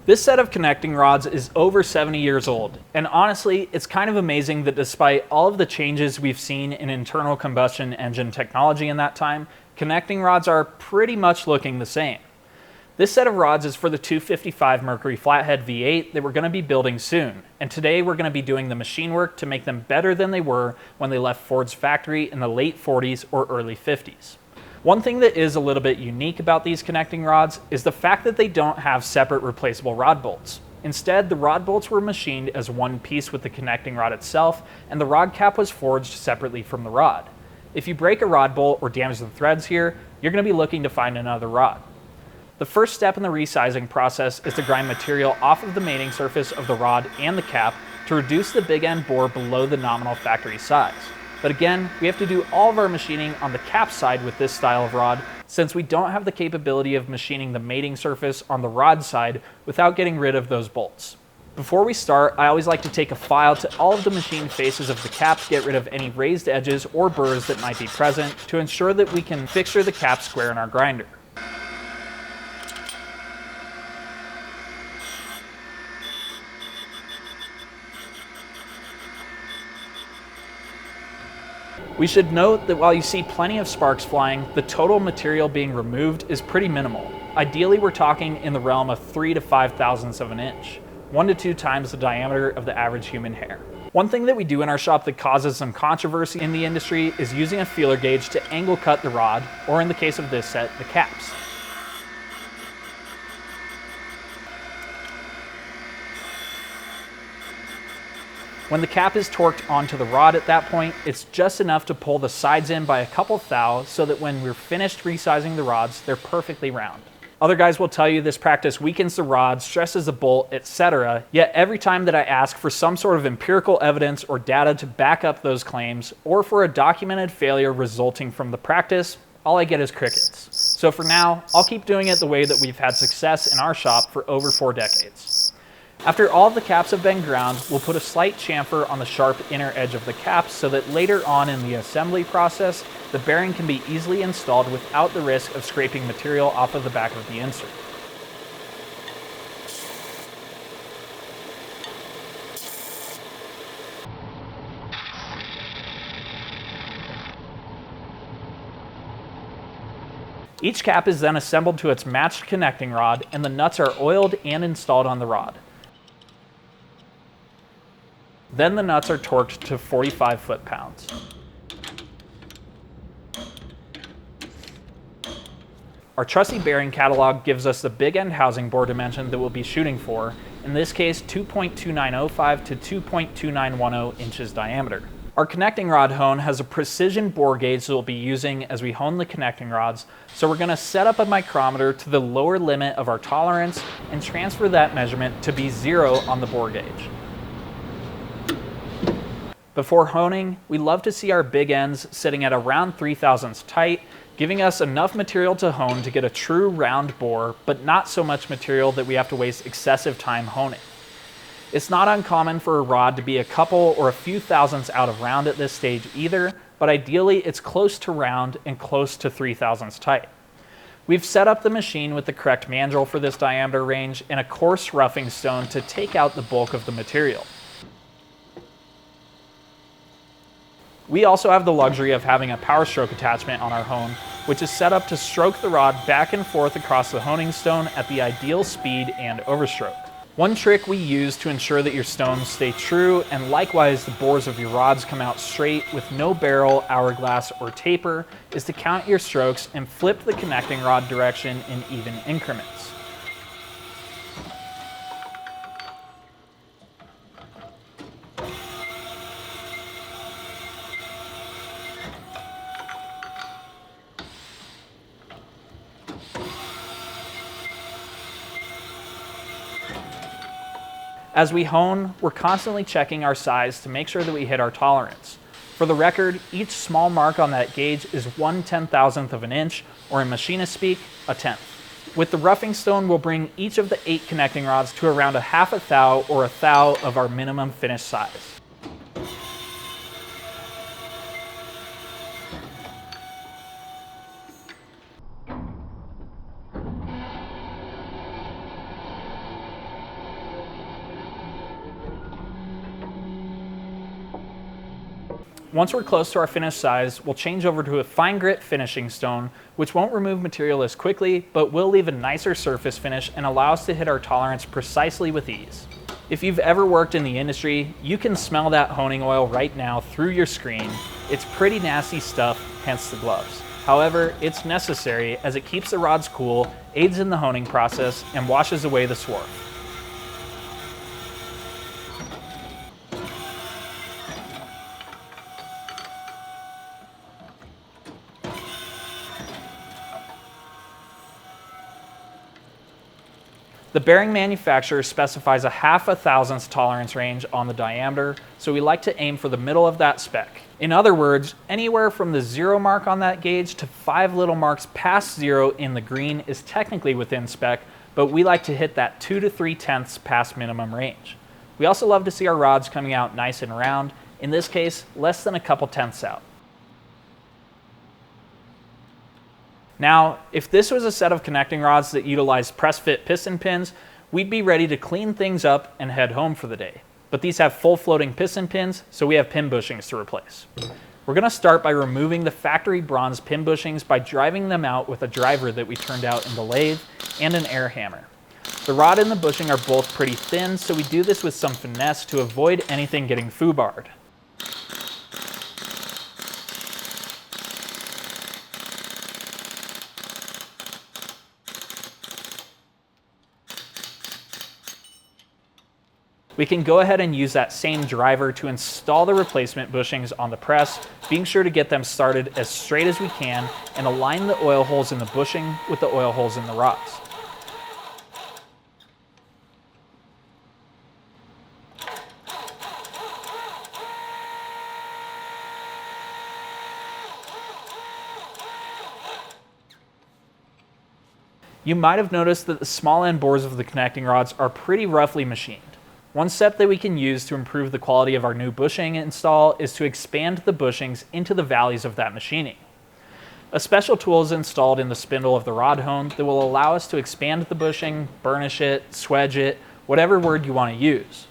This set of connecting rods is over 70 years old, and honestly, it's kind of amazing that despite all of the changes we've seen in internal combustion engine technology in that time, connecting rods are pretty much looking the same. This set of rods is for the 255 Mercury Flathead V8 that we're going to be building soon, and today we're going to be doing the machine work to make them better than they were when they left Ford's factory in the late 40s or early 50s. One thing that is a little bit unique about these connecting rods is the fact that they don't have separate replaceable rod bolts. Instead, the rod bolts were machined as one piece with the connecting rod itself, and the rod cap was forged separately from the rod. If you break a rod bolt or damage the threads here, you're going to be looking to find another rod. The first step in the resizing process is to grind material off of the mating surface of the rod and the cap to reduce the big end bore below the nominal factory size. But again, we have to do all of our machining on the cap side with this style of rod, since we don't have the capability of machining the mating surface on the rod side without getting rid of those bolts. Before we start, I always like to take a file to all of the machined faces of the cap to get rid of any raised edges or burrs that might be present to ensure that we can fixture the cap square in our grinder. We should note that while you see plenty of sparks flying, the total material being removed is pretty minimal. Ideally, we're talking in the realm of 3 to 5 thousandths of an inch, 1 to 2 times the diameter of the average human hair. One thing that we do in our shop that causes some controversy in the industry is using a feeler gauge to angle cut the rod, or in the case of this set, the caps. When the cap is torqued onto the rod at that point, it's just enough to pull the sides in by a couple thou so that when we're finished resizing the rods, they're perfectly round. Other guys will tell you this practice weakens the rod, stresses the bolt, etc. Yet every time that I ask for some sort of empirical evidence or data to back up those claims, or for a documented failure resulting from the practice, all I get is crickets. So for now, I'll keep doing it the way that we've had success in our shop for over 4 decades. After all of the caps have been ground, we'll put a slight chamfer on the sharp inner edge of the caps so that later on in the assembly process, the bearing can be easily installed without the risk of scraping material off of the back of the insert. Each cap is then assembled to its matched connecting rod, and the nuts are oiled and installed on the rod. Then the nuts are torqued to 45 foot-pounds. Our trusty bearing catalog gives us the big end housing bore dimension that we'll be shooting for, in this case 2.2905 to 2.2910 inches diameter. Our connecting rod hone has a precision bore gauge that we'll be using as we hone the connecting rods, so we're going to set up a micrometer to the lower limit of our tolerance and transfer that measurement to be 0 on the bore gauge. Before honing, we love to see our big ends sitting at around 3 thousandths tight, giving us enough material to hone to get a true round bore, but not so much material that we have to waste excessive time honing. It's not uncommon for a rod to be a couple or a few thousandths out of round at this stage either, but ideally it's close to round and close to 3 thousandths tight. We've set up the machine with the correct mandrel for this diameter range and a coarse roughing stone to take out the bulk of the material. We also have the luxury of having a power stroke attachment on our hone, which is set up to stroke the rod back and forth across the honing stone at the ideal speed and overstroke. One trick we use to ensure that your stones stay true, and likewise the bores of your rods come out straight with no barrel, hourglass, or taper, is to count your strokes and flip the connecting rod direction in even increments. As we hone, we're constantly checking our size to make sure that we hit our tolerance. For the record, each small mark on that gauge is 1/10,000th of an inch, or in machinist speak, a tenth. With the roughing stone, we'll bring each of the 8 connecting rods to around a half a thou or a thou of our minimum finished size. Once we're close to our finished size, we'll change over to a fine grit finishing stone, which won't remove material as quickly, but will leave a nicer surface finish and allow us to hit our tolerance precisely with ease. If you've ever worked in the industry, you can smell that honing oil right now through your screen. It's pretty nasty stuff, hence the gloves. However, it's necessary as it keeps the rods cool, aids in the honing process, and washes away the swarf. The bearing manufacturer specifies a 0.5 thousandths tolerance range on the diameter, so we like to aim for the middle of that spec. In other words, anywhere from the 0 mark on that gauge to 5 little marks past 0 in the green is technically within spec, but we like to hit that 2 to 3 tenths past minimum range. We also love to see our rods coming out nice and round, in this case, less than a couple tenths out. Now, if this was a set of connecting rods that utilized press-fit piston pins, we'd be ready to clean things up and head home for the day. But these have full floating piston pins, so we have pin bushings to replace. We're going to start by removing the factory bronze pin bushings by driving them out with a driver that we turned out in the lathe and an air hammer. The rod and the bushing are both pretty thin, so we do this with some finesse to avoid anything getting foobarred. We can go ahead and use that same driver to install the replacement bushings on the press, being sure to get them started as straight as we can and align the oil holes in the bushing with the oil holes in the rods. You might have noticed that the small end bores of the connecting rods are pretty roughly machined. One step that we can use to improve the quality of our new bushing install is to expand the bushings into the valleys of that machining. A special tool is installed in the spindle of the rod hone that will allow us to expand the bushing, burnish it, swedge it, whatever word you want to use.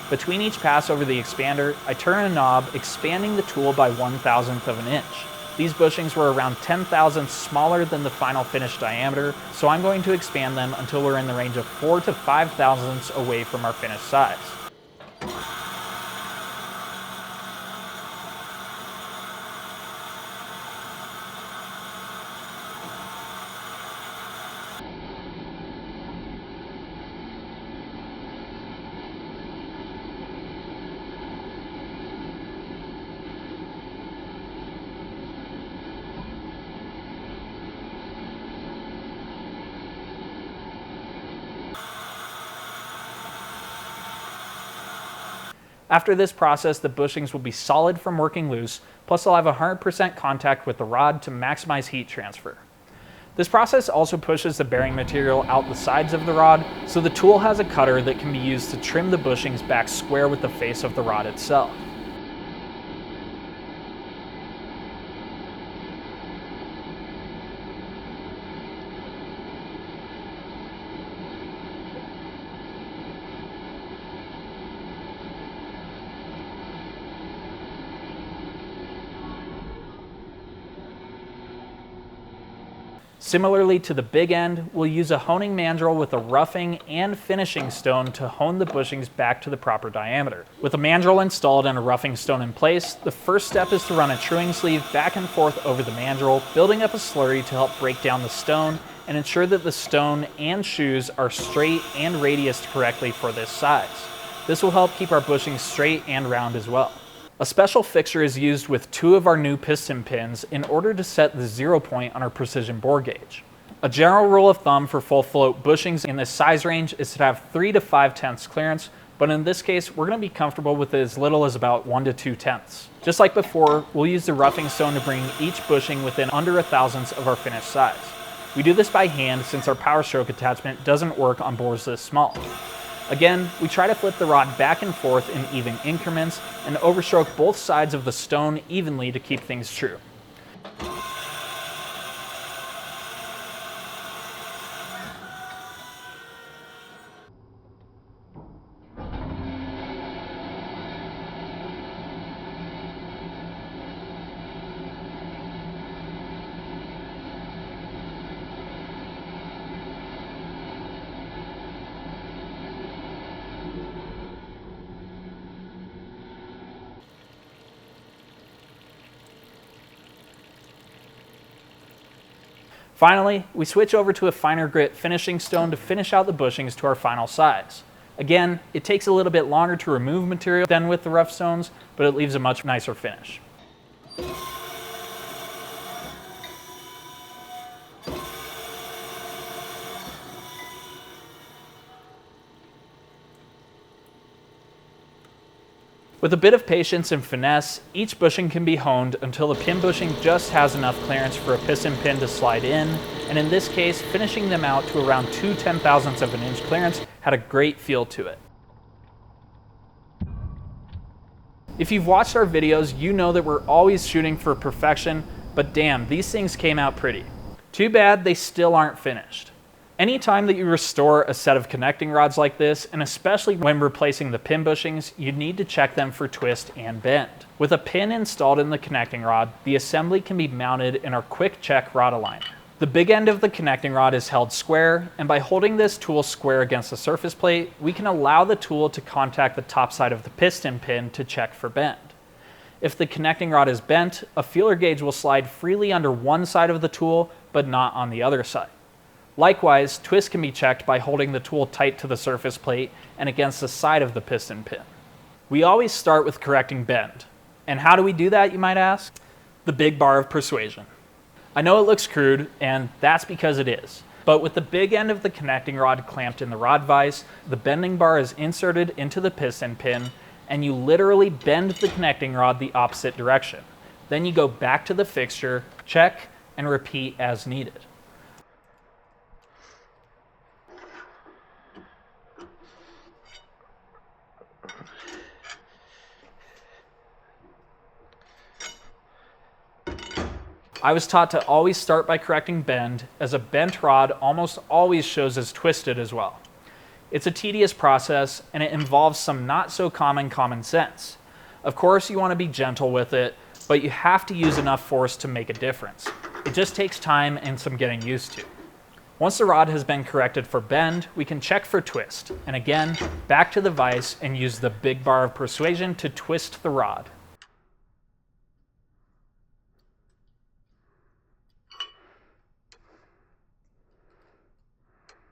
Between each pass over the expander, I turn a knob, expanding the tool by 1/1000th of an inch. These bushings were around 10 thousandths smaller than the final finished diameter, so I'm going to expand them until we're in the range of 4 to 5 thousandths away from our finished size. After this process, the bushings will be solid from working loose, plus I'll have 100% contact with the rod to maximize heat transfer. This process also pushes the bearing material out the sides of the rod, so the tool has a cutter that can be used to trim the bushings back square with the face of the rod itself. Similarly to the big end, we'll use a honing mandrel with a roughing and finishing stone to hone the bushings back to the proper diameter. With a mandrel installed and a roughing stone in place, the first step is to run a truing sleeve back and forth over the mandrel, building up a slurry to help break down the stone and ensure that the stone and shoes are straight and radiused correctly for this size. This will help keep our bushings straight and round as well. A special fixture is used with 2 of our new piston pins in order to set the 0 point on our precision bore gauge. A general rule of thumb for full float bushings in this size range is to have 3 to 5 tenths clearance, but in this case, we're going to be comfortable with as little as about 1 to 2 tenths. Just like before, we'll use the roughing stone to bring each bushing within under a thousandths of our finished size. We do this by hand since our power stroke attachment doesn't work on bores this small. Again, we try to flip the rod back and forth in even increments and overstroke both sides of the stone evenly to keep things true. Finally, we switch over to a finer grit finishing stone to finish out the bushings to our final size. Again, it takes a little bit longer to remove material than with the rough stones, but it leaves a much nicer finish. With a bit of patience and finesse, each bushing can be honed until the pin bushing just has enough clearance for a piston pin to slide in, and in this case, finishing them out to around 2/10,000ths of an inch clearance had a great feel to it. If you've watched our videos, you know that we're always shooting for perfection, but damn, these things came out pretty. Too bad they still aren't finished. Anytime that you restore a set of connecting rods like this, and especially when replacing the pin bushings, you need to check them for twist and bend. With a pin installed in the connecting rod, the assembly can be mounted in our quick check rod aligner. The big end of the connecting rod is held square, and by holding this tool square against the surface plate, we can allow the tool to contact the top side of the piston pin to check for bend. If the connecting rod is bent, a feeler gauge will slide freely under one side of the tool, but not on the other side. Likewise, twist can be checked by holding the tool tight to the surface plate and against the side of the piston pin. We always start with correcting bend. And how do we do that, you might ask? The big bar of persuasion. I know it looks crude, and that's because it is. But with the big end of the connecting rod clamped in the rod vise, the bending bar is inserted into the piston pin, and you literally bend the connecting rod the opposite direction. Then you go back to the fixture, check, and repeat as needed. I was taught to always start by correcting bend, as a bent rod almost always shows as twisted as well. It's a tedious process, and it involves some not so common sense. Of course, you want to be gentle with it, but you have to use enough force to make a difference. It just takes time and some getting used to. Once the rod has been corrected for bend, we can check for twist, and again, back to the vise and use the big bar of persuasion to twist the rod.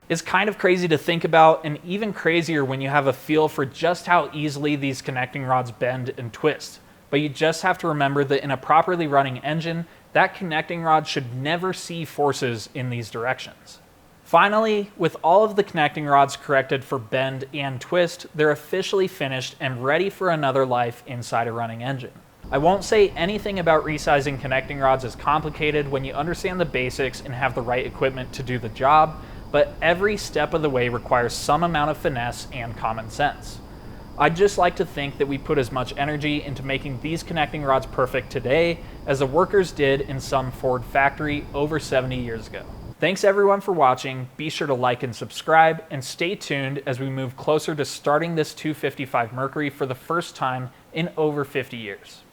It's kind of crazy to think about, and even crazier when you have a feel for just how easily these connecting rods bend and twist. But you just have to remember that in a properly running engine, that connecting rod should never see forces in these directions. Finally, with all of the connecting rods corrected for bend and twist, they're officially finished and ready for another life inside a running engine. I won't say anything about resizing connecting rods is complicated when you understand the basics and have the right equipment to do the job, but every step of the way requires some amount of finesse and common sense. I'd just like to think that we put as much energy into making these connecting rods perfect today as the workers did in some Ford factory over 70 years ago. Thanks everyone for watching. Be sure to like and subscribe, and stay tuned as we move closer to starting this 255 Mercury for the first time in over 50 years.